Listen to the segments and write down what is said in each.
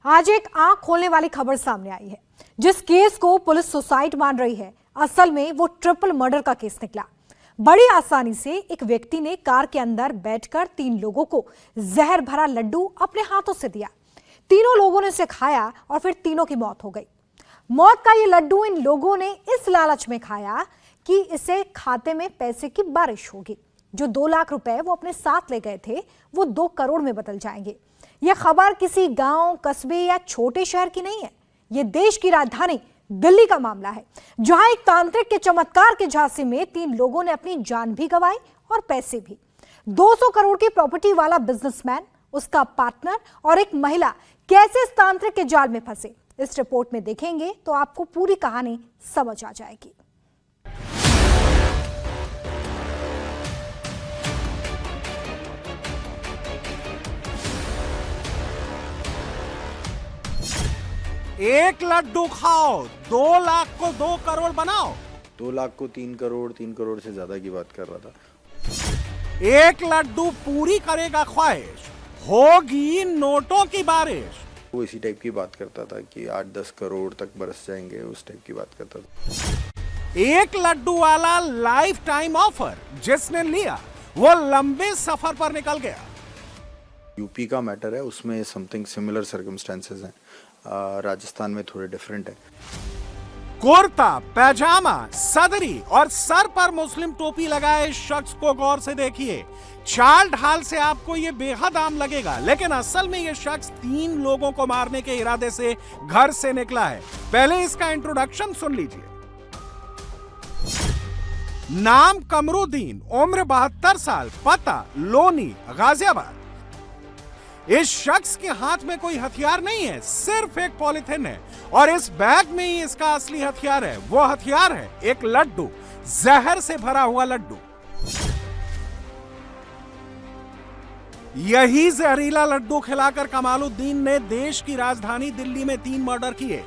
आज एक आंख खोलने वाली खबर सामने आई है। जिस केस को पुलिस सुसाइड मान रही है, असल में वो ट्रिपल मर्डर का केस निकला। बड़ी आसानी से एक व्यक्ति ने कार के अंदर बैठकर 3 लोगों को जहर भरा लड्डू अपने हाथों से दिया। तीनों लोगों ने इसे खाया और फिर तीनों की मौत हो गई। मौत का ये लड्डू इन लोगों ने इस लालच में खाया कि इसे खाते में पैसे की बारिश होगी। जो 2 लाख रुपए वो अपने साथ ले गए थे, वो 2 करोड़ में बदल जाएंगे। यह खबर किसी गांव, कस्बे या छोटे शहर की नहीं है। यह देश की राजधानी दिल्ली का मामला है, जहां एक तांत्रिक के चमत्कार के झांसे में 3 लोगों ने अपनी जान भी गंवाई और पैसे भी। 200 करोड़ की प्रॉपर्टी वाला बिजनेसमैन, उसका पार्टनर और एक महिला कैसे इस तांत्रिक के जाल में फंसे, इस रिपोर्ट में देखेंगे तो आपको पूरी कहानी समझ आ जाएगी। एक लड्डू खाओ, 2 लाख को 2 करोड़ बनाओ। 2 लाख को 3 करोड़, 3 करोड़ से ज्यादा की बात कर रहा था। एक लड्डू पूरी करेगा ख्वाहिश, होगी नोटों की बारिश। वो इसी टाइप की बात करता था कि 8-10 करोड़ तक बरस जाएंगे, उस टाइप की बात करता था। एक लड्डू वाला लाइफ टाइम ऑफर जिसने लिया वो लंबे सफर पर निकल गया। यूपी का मैटर है, उसमें समथिंग सिमिलर सर्कमस्टेंसेस हैं। राजस्थान में थोड़े डिफरेंट है। कुर्ता, पैजामा, सदरी और सर पर मुस्लिम टोपी लगाए इस शख्स को गौर से देखिए। चाल ढाल से आपको ये बेहद आम लगेगा, लेकिन असल में ये शख्स 3 लोगों को मारने के इरादे से घर से निकला है। पहले इसका इंट्रोडक्शन सुन लीजिए। नाम कमरुद्दीन, उम्र 72 साल, पता लोनी, गाजियाबाद। इस शख्स के हाथ में कोई हथियार नहीं है, सिर्फ एक पॉलिथिन है और इस बैग में ही इसका असली हथियार है। वो हथियार है एक लड्डू, जहर से भरा हुआ लड्डू। यही जहरीला लड्डू खिलाकर कमालुद्दीन ने देश की राजधानी दिल्ली में 3 मर्डर किए।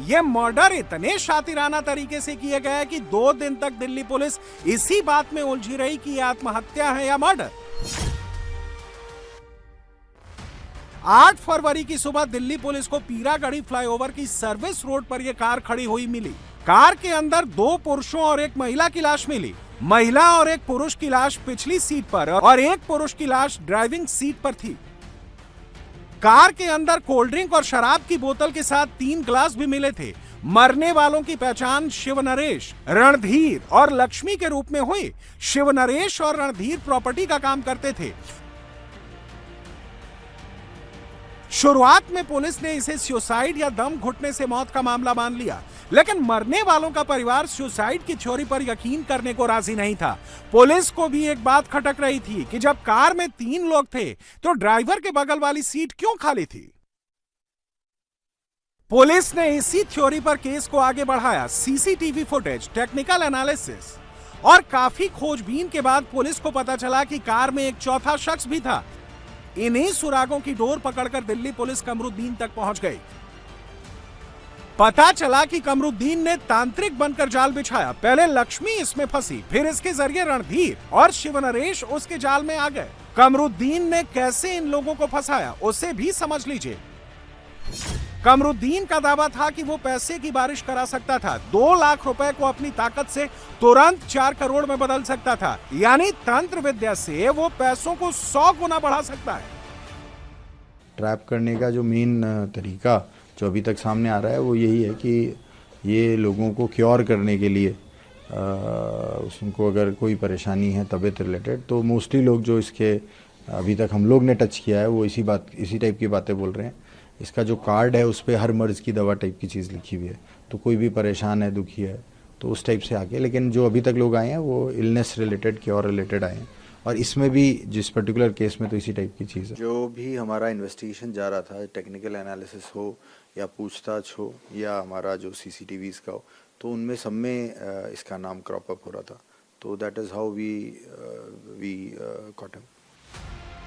ये मर्डर इतने शातिराना तरीके से किए गए कि 2 दिन तक दिल्ली पुलिस इसी बात में उलझी रही कि यह आत्महत्या है या मर्डर। 8 फरवरी की सुबह दिल्ली पुलिस को पीरागढ़ी फ्लाईओवर की सर्विस रोड पर यह कार खड़ी हुई मिली। कार के अंदर 2 पुरुषों और एक महिला की लाश मिली। महिला और एक पुरुष की लाश पिछली सीट पर और एक पुरुष की लाश ड्राइविंग सीट पर थी। कार के अंदर कोल्ड ड्रिंक और शराब की बोतल के साथ 3 ग्लास भी मिले थे। मरने वालों की पहचान शिवनरेश, रणधीर और लक्ष्मी के रूप में हुई। शिवनरेश और रणधीर प्रॉपर्टी का काम करते थे। शुरुआत में पुलिस ने इसे सुसाइड या दम घुटने से मौत का मामला मान लिया, लेकिन मरने वालों का परिवार सुसाइड की थ्योरी पर यकीन करने को राजी नहीं था। पुलिस को भी एक बात खटक रही थी कि जब कार में 3 लोग थे तो ड्राइवर के बगल वाली सीट क्यों खाली थी। पुलिस ने इसी थ्योरी पर केस को आगे बढ़ाया। सीसीटीवी फुटेज, टेक्निकल एनालिसिस और काफी खोजबीन के बाद पुलिस को पता चला कि कार में एक चौथा शख्स भी था। इन्हीं सुरागों की डोर पकड़कर दिल्ली पुलिस कमरुद्दीन तक पहुंच गई। पता चला कि कमरुद्दीन ने तांत्रिक बनकर जाल बिछाया। पहले लक्ष्मी इसमें फंसी, फिर इसके जरिए रणधीर और शिवनरेश उसके जाल में आ गए। कमरुद्दीन ने कैसे इन लोगों को फंसाया, उसे भी समझ लीजिए। कमरुद्दीन का दावा था कि वो पैसे की बारिश करा सकता था। 2 लाख रुपए को अपनी ताकत से तुरंत 4 करोड़ में बदल सकता था, यानी तंत्र विद्या से वो पैसों को 100 गुना बढ़ा सकता है। ट्रैप करने का जो मेन तरीका जो अभी तक सामने आ रहा है वो यही है कि ये लोगों को क्योर करने के लिए उनको अगर कोई परेशानी है तबीयत रिलेटेड, तो मोस्टली लोग जो इसके अभी तक हम लोग ने टच किया है वो इसी टाइप की बातें बोल रहे हैं। इसका जो कार्ड है उस पर हर मर्ज की दवा टाइप की चीज़ लिखी हुई है, तो कोई भी परेशान है, दुखी है, तो उस टाइप से आके। लेकिन जो अभी तक लोग आए हैं वो इलनेस रिलेटेड, क्योर रिलेटेड आए हैं, और इसमें भी जिस पर्टिकुलर केस में तो इसी टाइप की चीज़ है। जो भी हमारा इन्वेस्टिगेशन जा रहा था, टेक्निकल एनालिसिस हो या पूछताछ हो या हमारा जो CCTVs का हो, तो उनमें सब में इसका नाम क्रॉप अप हो रहा था। तो that is how we caught him.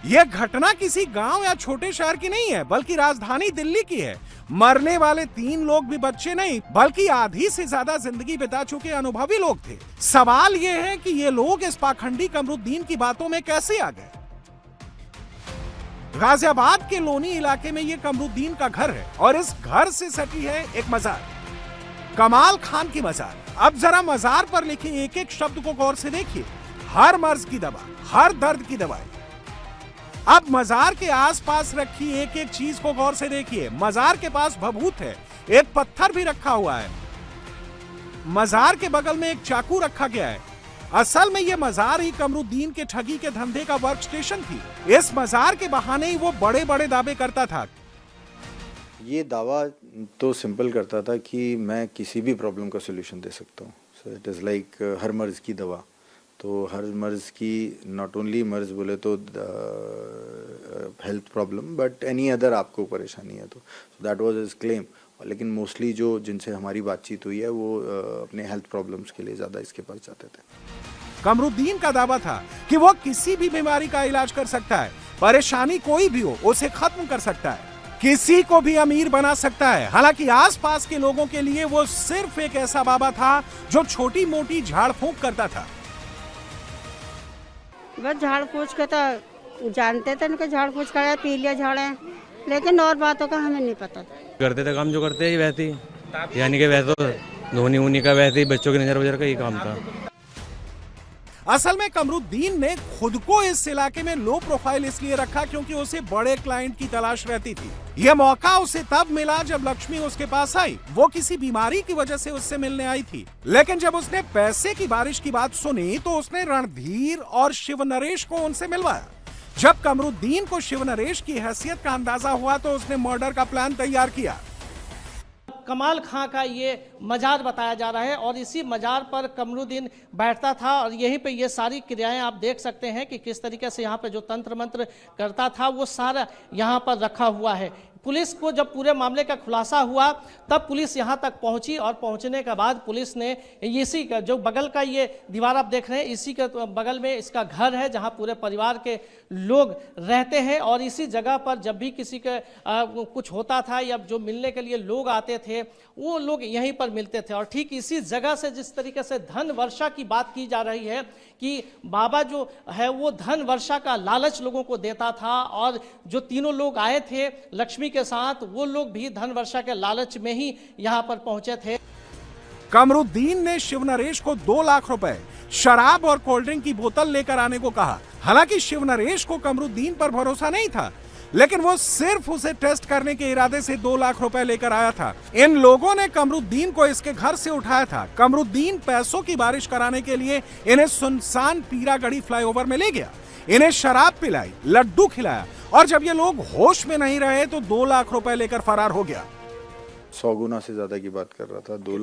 यह घटना किसी गांव या छोटे शहर की नहीं है, बल्कि राजधानी दिल्ली की है। मरने वाले 3 लोग भी बच्चे नहीं, बल्कि आधी से ज्यादा जिंदगी बिता चुके अनुभवी लोग थे। सवाल यह है कि ये लोग इस पाखंडी कमरुद्दीन की बातों में कैसे आ गए। गाजियाबाद के लोनी इलाके में ये कमरुद्दीन का घर है और इस घर से सटी है एक मजार, कमाल खान की मजार। अब जरा मजार पर लिखे एक एक शब्द को गौर से देखिए। हर मर्ज की दवा, हर दर्द की दवाई। अब मजार के आसपास रखी एक एक चीज को गौर से देखिए। मजार के पास भभूत है, एक पत्थर भी रखा हुआ है। मजार के बगल में एक चाकू रखा गया है। असल में ये मजार ही कमरुद्दीन के ठगी के धंधे का वर्क स्टेशन थी। इस मजार के बहाने ही वो बड़े बड़े दावे करता था। ये दावा तो सिंपल करता था कि मैं किसी भी प्रॉब्लम का सोल्यूशन दे सकता हूँ। सो इट इज़ लाइक हर मर्ज की दवा। तो हर मर्ज की, नॉट ओनली मर्ज बोले तो health problem, but any other आपको परेशानी है तो दैट वाज हिज क्लेम। लेकिन मोस्टली जो जिनसे हमारी बातचीत हुई है वो अपने हेल्थ प्रॉब्लम्स के लिए ज़्यादा इसके पास जाते थे। कमरुद्दीन का दावा था कि वो किसी भी बीमारी का इलाज कर सकता है, परेशानी कोई भी हो उसे खत्म कर सकता है, किसी को भी अमीर बना सकता है। हालांकि आसपास के लोगों के लिए वो सिर्फ एक ऐसा बाबा था जो छोटी मोटी झाड़ फूंक करता था। बस झाड़ फूस का तो जानते थे, उनके झाड़ फूस का पी लिया झाड़े, लेकिन और बातों का हमें नहीं पता था। करते थे काम जो करते ही वैसे ही, यानी कि वैसे तो धोनी उनी का वैसे ही बच्चों की नजर वजर का ही काम था। असल में कमरुद्दीन ने खुद को इस इलाके में लो प्रोफाइल इसलिए रखा क्योंकि उसे बड़े क्लाइंट की तलाश रहती थी। यह मौका उसे तब मिला जब लक्ष्मी उसके पास आई। वो किसी बीमारी की वजह से उससे मिलने आई थी, लेकिन जब उसने पैसे की बारिश की बात सुनी तो उसने रणधीर और शिव नरेश को उनसे मिलवाया। जब कमरुद्दीन को शिव नरेश की हैसियत का अंदाजा हुआ तो उसने मर्डर का प्लान तैयार किया। कमाल खां का ये मजार बताया जा रहा है और इसी मजार पर कमरुद्दीन बैठता था और यहीं पे ये सारी क्रियाएं आप देख सकते हैं कि किस तरीके से यहाँ पे जो तंत्र मंत्र करता था वो सारा यहाँ पर रखा हुआ है। पुलिस को जब पूरे मामले का खुलासा हुआ तब पुलिस यहाँ तक पहुँची और पहुँचने के बाद पुलिस ने इसी का जो बगल का ये दीवार आप देख रहे हैं, इसी के बगल में इसका घर है जहाँ पूरे परिवार के लोग रहते हैं और इसी जगह पर जब भी किसी के कुछ होता था या जो मिलने के लिए लोग आते थे वो लोग यहीं पर मिलते थे। और ठीक इसी जगह से जिस तरीके से धन वर्षा की बात की जा रही है कि बाबा जो है वो धन वर्षा का लालच लोगों को देता था और जो तीनों लोग आए थे लक्ष्मी के साथ वो लोग भी धन वर्षा के लालच में ही यहाँ पर पहुंचे थे। कमरुद्दीन ने शिव नरेश को 2 लाख रुपए, शराब और कोल्ड ड्रिंक की बोतल लेकर आने को कहा। हालांकि शिव नरेश को कमरुद्दीन पर भरोसा नहीं था, लेकिन वो सिर्फ उसे टेस्ट करने के इरादे से 2 लाख रुपए लेकर आया था। इन लोगों ने कमरुद्दीन को इसके घर से उठाया था। कमरुद्दीन पैसों की बारिश कराने के लिए इन्हें सुनसान पीरागढ़ी फ्लाईओवर में ले गया। इन्हें शराब पिलाई, लड्डू खिलाया और जब ये लोग होश में नहीं रहे तो 2 लाख रुपए लेकर फरार हो गया। 100 गुना से ज़्यादा की बात कर रहा था। 2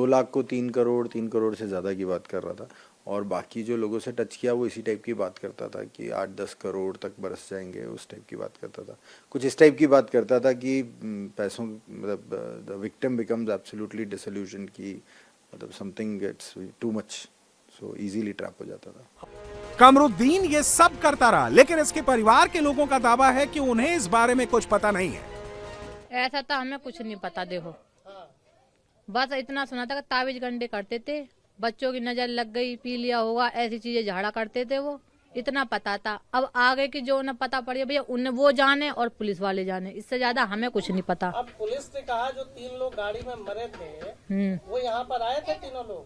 लाख को 3 करोड़ से ज़्यादा की बात कर रहा था। और बाकी जो लोगों से टच किया वो इसी टाइप की बात करता था कि 8-10 करोड़ तक बरस जाएंगे, उस टाइप की बात करता था। कुछ इस टाइप की बात करता था कि पैसों, मतलब the victim becomes absolutely dissolution, की मतलब something gets too much, so easily trap हो जाता था। कमरुद्दीन ये सब करता रहा, लेकिन इसके परिवार के लोगों का दावा है कि उन्हें इस बारे में कुछ पता नहीं है। ऐसा तो हमें कुछ नहीं पता, देखो बस इतना सुना था कि ताबीज गंडे करते थे, बच्चों की नजर लग गई, पी लिया होगा, ऐसी चीजें झाड़ा करते थे, वो इतना पता था। अब आगे की जो उन्हें पता पड़ी भैया उन्हें वो जाने और पुलिस वाले जाने, इससे ज्यादा हमें कुछ नहीं पता। अब पुलिस ने कहा जो 3 लोग गाड़ी में मरे थे वो यहाँ पर आए थे, तीनों लोग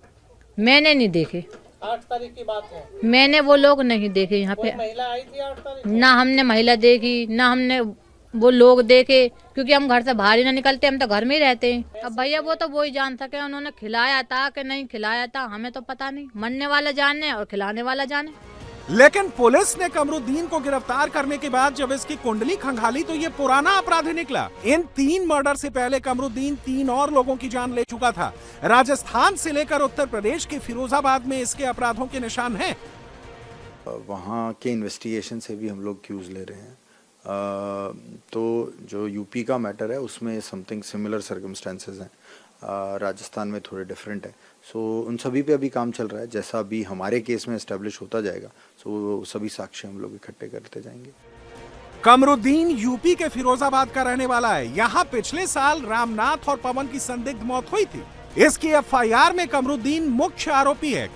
मैंने नहीं देखे। 8 तारीख की बात है। मैंने वो लोग नहीं देखे यहाँ पे, महिला आई थी 8 तारीख, ना हमने महिला देखी ना हमने वो लोग देखे, क्योंकि हम घर से बाहर ही ना निकलते, हम तो घर में ही रहते हैं। अब भैया वो तो वो ही जान सके उन्होंने खिलाया था कि नहीं खिलाया था, हमें तो पता नहीं। मरने वाला जाने और खिलाने वाला जाने। लेकिन पुलिस ने कमरुद्दीन को गिरफ्तार करने के बाद जब इसकी कुंडली खंगाली तो ये पुराना अपराधी निकला। इन 3 मर्डर से पहले कमरुद्दीन 3 और लोगों की जान ले चुका था। राजस्थान से लेकर उत्तर प्रदेश के फिरोजाबाद में इसके अपराधों के निशान हैं। वहाँ के इन्वेस्टिगेशन से भी हम लोग क्यूज ले रहे हैं। तो जो यूपी का मैटर है उसमें समथिंग सिमिलर सर्कमस्टेंसेस हैं, राजस्थान में थोड़े डिफरेंट है। सो उन सभी पे अभी काम चल रहा है। जैसा भी हमारे केस में एस्टेब्लिश होता जाएगा सो सभी साक्ष्य हम लोग इकट्ठे करते जाएंगे। कमरुद्दीन यूपी के फिरोजाबाद का रहने वाला है। यहाँ पिछले साल रामनाथ और पवन की संदिग्ध मौत हुई थी। इसकी FIR में कमरुद्दीन मुख्य आरोपी है।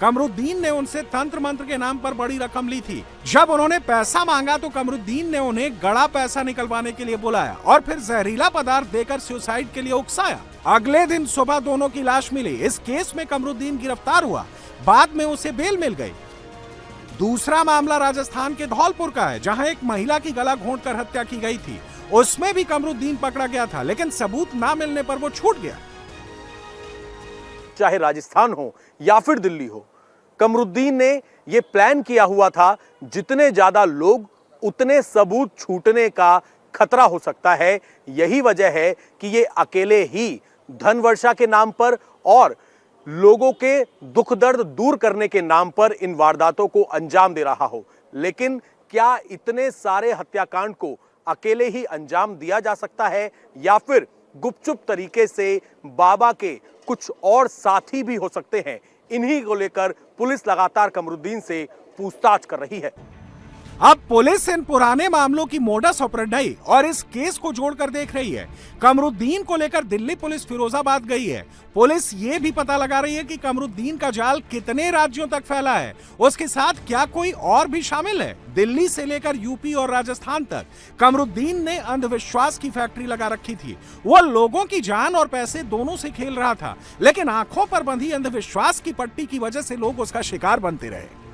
कमरुद्दीन ने उनसे तंत्र मंत्र के नाम पर बड़ी रकम ली थी। जब उन्होंने पैसा मांगा तो कमरुद्दीन ने उन्हें गड़ा पैसा निकलवाने के लिए बुलाया और फिर जहरीला पदार्थ देकर सुसाइड के लिए उकसाया। अगले दिन सुबह दोनों की लाश मिली। इस केस में कमरुद्दीन गिरफ्तार हुआ, बाद में उसे बेल मिल गई। दूसरा मामला राजस्थान के धौलपुर का है, जहां एक महिला की गला घोंटकर हत्या की गई थी। उसमें भी कमरुद्दीन पकड़ा गया था, लेकिन सबूत ना मिलने पर वो छूट गया। चाहे राजस्थान हो या फिर दिल्ली हो, कमरुद्दीन ने यह प्लान किया हुआ था, जितने ज्यादा लोग उतने सबूत छूटने का खतरा हो सकता है। यही वजह है कि ये अकेले ही धन वर्षा के नाम पर और लोगों के दुख दर्द दूर करने के नाम पर इन वारदातों को अंजाम दे रहा हो। लेकिन क्या इतने सारे हत्याकांड को अकेले ही अंजाम दिया जा सकता है या फिर गुपचुप तरीके से बाबा के कुछ और साथी भी हो सकते हैं? इन्हीं को लेकर पुलिस लगातार कमरुद्दीन से पूछताछ कर रही है। अब पुलिस इन पुराने मामलों की मोडस ऑपरेंडी और इस केस को जोड़कर देख रही है। कमरुद्दीन को लेकर दिल्ली पुलिस फिरोजाबाद गई है। पुलिस ये भी पता लगा रही है कि कमरुद्दीन का जाल कितने राज्यों तक फैला है, उसके साथ क्या कोई और भी शामिल है। दिल्ली से लेकर यूपी और राजस्थान तक कमरुद्दीन ने अंधविश्वास की फैक्ट्री लगा रखी थी। वो लोगों की जान और पैसे दोनों से खेल रहा था, लेकिन आंखों पर बंधी अंधविश्वास की पट्टी की वजह से लोग उसका शिकार बनते रहे।